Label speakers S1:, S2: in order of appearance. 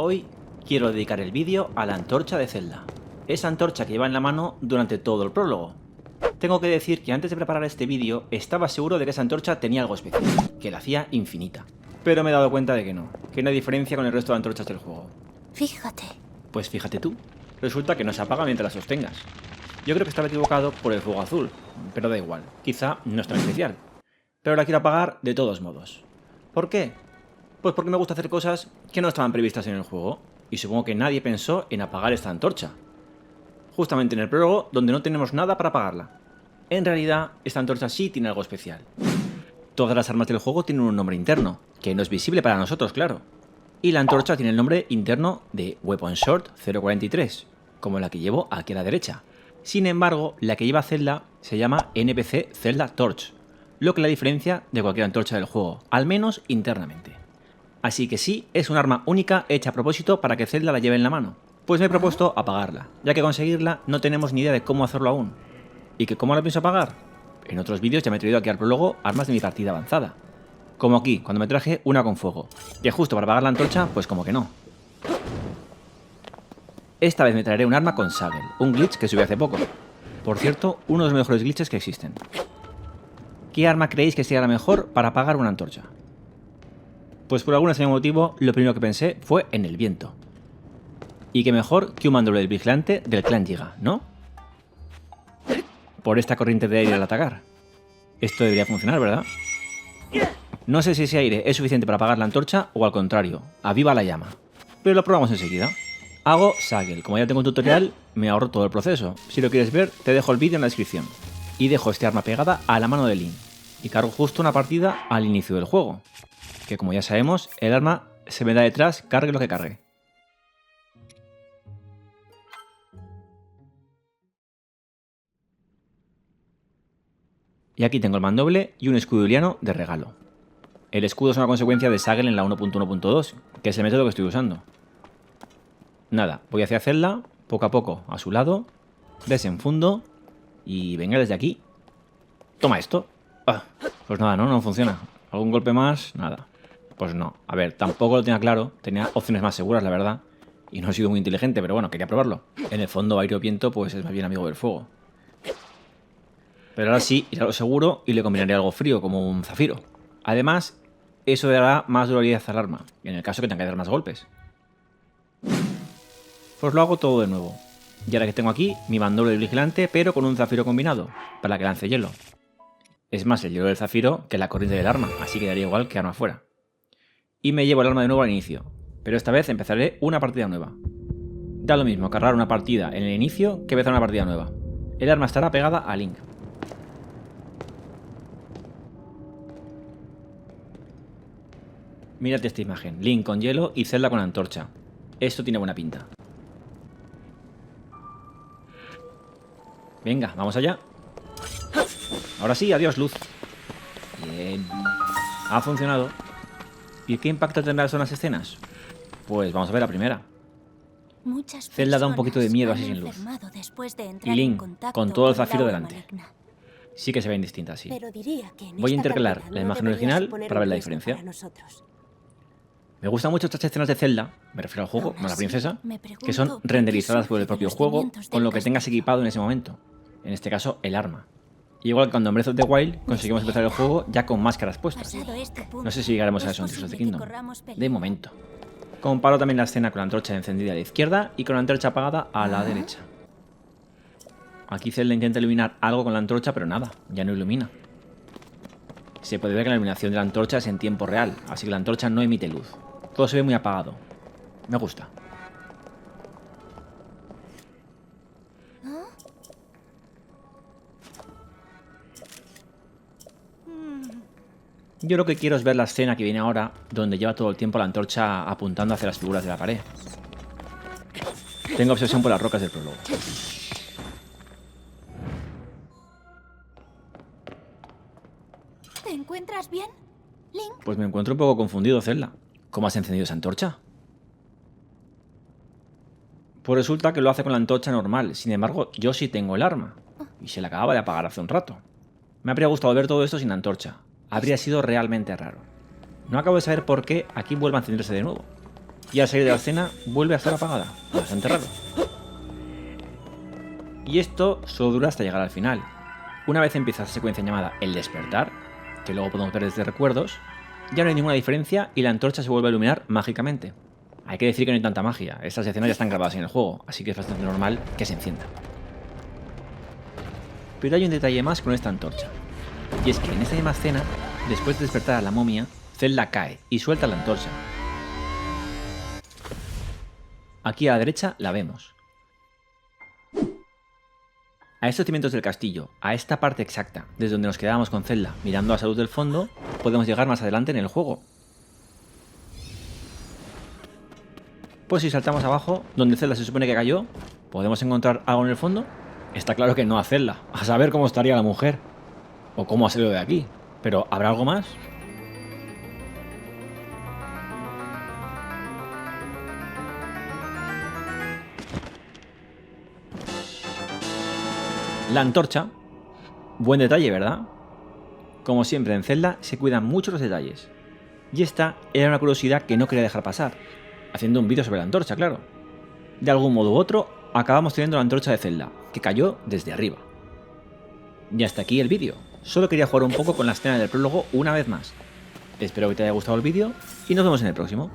S1: Hoy quiero dedicar el vídeo a la antorcha de Zelda, esa antorcha que lleva en la mano durante todo el prólogo. Tengo que decir que antes de preparar este vídeo estaba seguro de que esa antorcha tenía algo especial, que la hacía infinita. Pero me he dado cuenta de que no hay diferencia con el resto de antorchas del juego.
S2: Fíjate.
S1: Pues fíjate tú, resulta que no se apaga mientras la sostengas. Yo creo que estaba equivocado por el fuego azul, pero da igual, quizá no es tan especial. Pero la quiero apagar de todos modos. ¿Por qué? Pues porque me gusta hacer cosas que no estaban previstas en el juego, y supongo que nadie pensó en apagar esta antorcha. Justamente en el prólogo, donde no tenemos nada para apagarla. En realidad, esta antorcha sí tiene algo especial. Todas las armas del juego tienen un nombre interno, que no es visible para nosotros, claro. Y la antorcha tiene el nombre interno de Weapon Sword 043, como la que llevo aquí a la derecha. Sin embargo, la que lleva Zelda se llama NPC Zelda Torch, lo que la diferencia de cualquier antorcha del juego, al menos internamente. Así que sí, es un arma única hecha a propósito para que Zelda la lleve en la mano. Pues me he propuesto apagarla, ya que conseguirla no tenemos ni idea de cómo hacerlo aún. ¿Y que cómo la pienso apagar? En otros vídeos ya me he traído aquí al prólogo armas de mi partida avanzada. Como aquí, cuando me traje una con fuego. Que justo para apagar la antorcha, pues como que no. Esta vez me traeré un arma con Sagel, un glitch que subí hace poco. Por cierto, uno de los mejores glitches que existen. ¿Qué arma creéis que sería la mejor para apagar una antorcha? Pues por algún extraño motivo, lo primero que pensé fue en el viento. Y qué mejor que un mandoble del vigilante del clan Yiga, ¿no? Por esta corriente de aire al atacar. Esto debería funcionar, ¿verdad? No sé si ese aire es suficiente para apagar la antorcha o al contrario, aviva la llama. Pero lo probamos enseguida. Hago Sagel. Como ya tengo un tutorial, me ahorro todo el proceso. Si lo quieres ver, te dejo el vídeo en la descripción. Y dejo este arma pegada a la mano de Link. Y cargo justo una partida al inicio del juego. Que como ya sabemos, el arma se me da detrás, cargue lo que cargue. Y aquí tengo el mandoble y un escudo iliano de regalo. El escudo es una consecuencia de Sagel en la 1.1.2, que es el método que estoy usando. Nada, voy hacia Zelda, poco a poco, a su lado, desenfundo y venga desde aquí. Toma esto. Ah, pues nada, no funciona. ¿Algún golpe más? Nada. Pues no. A ver, tampoco lo tenía claro, tenía opciones más seguras, la verdad. Y no he sido muy inteligente, pero bueno, quería probarlo. En el fondo, aire o viento, pues es más bien amigo del fuego. Pero ahora sí, iré a lo seguro y le combinaré algo frío, como un zafiro. Además, eso dará más durabilidad al arma, en el caso que tenga que dar más golpes. Pues lo hago todo de nuevo. Y ahora que tengo aquí mi mandoble del vigilante, pero con un zafiro combinado, para que lance hielo. Es más el hielo del zafiro que la corriente del arma, así que daría igual que arma fuera. Y me llevo el arma de nuevo al inicio, pero esta vez empezaré una partida nueva. Da lo mismo cargar una partida en el inicio que empezar una partida nueva. El arma estará pegada a Link. Mírate esta imagen, Link con hielo y Zelda con antorcha. Esto tiene buena pinta. Venga, vamos allá. Ahora sí, adiós luz. Bien. Ha funcionado. ¿Y qué impacto tendrán las escenas? Pues vamos a ver la primera. Zelda da un poquito de miedo así sin luz. Y Link, con todo el zafiro delante. Sí que se ven distintas, sí. Voy a intercalar la imagen original para ver la diferencia. Me gustan mucho estas escenas de Zelda, me refiero al juego, no a la princesa, que son renderizadas por el propio juego con lo que tengas equipado en ese momento. En este caso, el arma. Y igual que cuando en Breath of the Wild conseguimos empezar el juego ya con máscaras puestas. No sé si llegaremos a eso en Tears of the Kingdom. De momento. Comparo también la escena con la antorcha encendida a la izquierda y con la antorcha apagada a la derecha. Aquí Zelda intenta iluminar algo con la antorcha, pero nada, ya no ilumina. Se puede ver que la iluminación de la antorcha es en tiempo real, así que la antorcha no emite luz. Todo se ve muy apagado. Me gusta. Yo lo que quiero es ver la escena que viene ahora, donde lleva todo el tiempo la antorcha apuntando hacia las figuras de la pared. Tengo obsesión por las rocas del prólogo.
S2: ¿Te encuentras bien, Link?
S1: Pues me encuentro un poco confundido, Zelda. ¿Cómo has encendido esa antorcha? Pues resulta que lo hace con la antorcha normal, sin embargo, yo sí tengo el arma. Y se la acababa de apagar hace un rato. Me habría gustado ver todo esto sin antorcha. Habría sido realmente raro. No acabo de saber por qué aquí vuelve a encenderse de nuevo. y al salir de la escena vuelve a estar apagada. Bastante raro. Y esto solo dura hasta llegar al final. Una vez empieza esa secuencia llamada El Despertar, que luego podemos ver desde recuerdos, ya no hay ninguna diferencia y la antorcha se vuelve a iluminar mágicamente. Hay que decir que no hay tanta magia, estas escenas ya están grabadas en el juego, así que es bastante normal que se encienda. Pero hay un detalle más con esta antorcha, y es que en esta misma escena, después de despertar a la momia, Zelda cae y suelta la antorcha. Aquí a la derecha la vemos. A estos cimientos del castillo, a esta parte exacta, desde donde nos quedábamos con Zelda mirando a la luz del fondo, podemos llegar más adelante en el juego. Pues si saltamos abajo, donde Zelda se supone que cayó, ¿podemos encontrar algo en el fondo? Está claro que no a Zelda, a saber cómo estaría la mujer, o cómo ha salido de aquí, pero ¿habrá algo más? La antorcha, buen detalle, ¿verdad? Como siempre en Zelda se cuidan mucho los detalles, y esta era una curiosidad que no quería dejar pasar, haciendo un vídeo sobre la antorcha, claro. De algún modo u otro, acabamos teniendo la antorcha de Zelda, que cayó desde arriba. Y hasta aquí el vídeo. Solo quería jugar un poco con la escena del prólogo una vez más. Espero que te haya gustado el vídeo y nos vemos en el próximo.